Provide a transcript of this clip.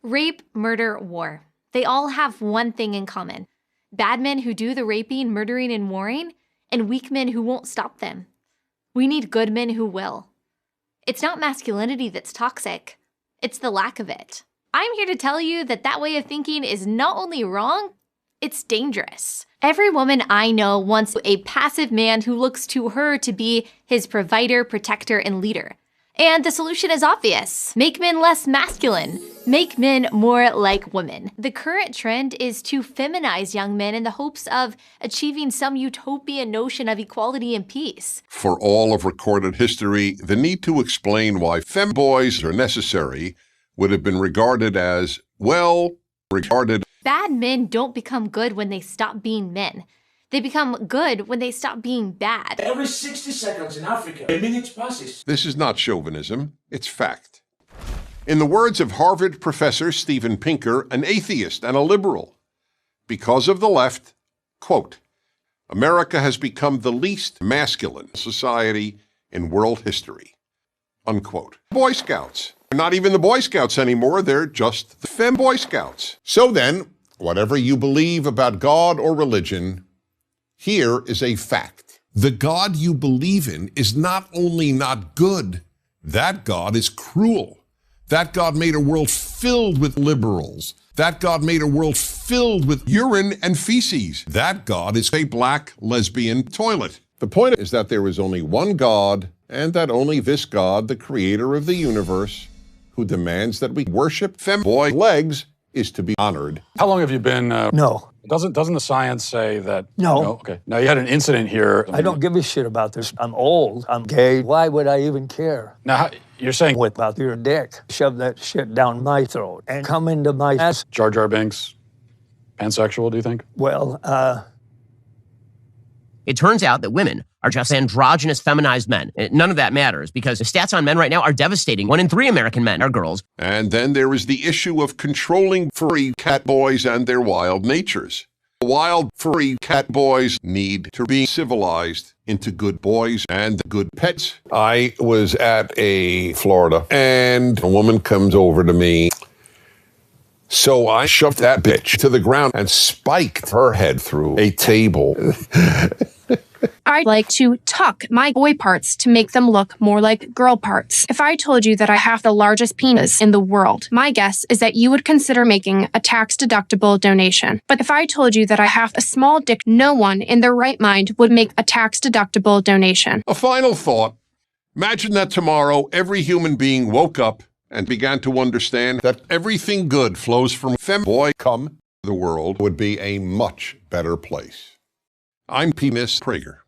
Rape, murder, war. They all have one thing in common. Bad men who do the raping, murdering, and warring, and weak men who won't stop them. We need good men who will. It's not masculinity that's toxic. It's the lack of it. I'm here to tell you that that way of thinking is not only wrong, it's dangerous. Every woman I know wants a passive man who looks to her to be his provider, protector, and leader. And the solution is obvious. Make men less masculine. Make men more like women. The current trend is to feminize young men in the hopes of achieving some utopian notion of equality and peace. For all of recorded history, the need to explain why femboys are necessary would have been regarded as, Bad men don't become good when they stop being men. They become good when they stop being bad. Every 60 seconds in Africa, a minute passes. This is not chauvinism, it's fact. In the words of Harvard professor Steven Pinker, an atheist and a liberal, because of the left, quote, America has become the least masculine society in world history, unquote. Boy Scouts. They're not even the Boy Scouts anymore, they're just the Femboy Scouts. So then, whatever you believe about God or religion, here is a fact. The God you believe in is not only not good, that God is cruel. That God made a world filled with liberals. That God made a world filled with urine and feces. That God is a black lesbian toilet. The point is that there is only one God, and that only this God, the creator of the universe, who demands that we worship femboy legs, is to be honored. How long have you been? No. Doesn't the science say that? No. Okay. Now you had an incident here. I don't give a shit about this. I'm old. I'm gay. Why would I even care? Now you're saying What about your dick? Shove that shit down my throat and come into my ass. Jar Jar Binks, pansexual? Do you think? Well, It turns out that women are just androgynous, feminized men. None of that matters because the stats on men right now are devastating. 1 in 3 American men are girls. And then there is the issue of controlling furry cat boys and their wild natures. Wild furry cat boys need to be civilized into good boys and good pets. I was at Florida, and a woman comes over to me. So I shoved that bitch to the ground and spiked her head through a table. I like to tuck my boy parts to make them look more like girl parts. If I told you that I have the largest penis in the world, my guess is that you would consider making a tax-deductible donation. But if I told you that I have a small dick, no one in their right mind would make a tax-deductible donation. A final thought. Imagine that tomorrow every human being woke up and began to understand that everything good flows from femboy. The world would be a much better place. I'm Penis Prager.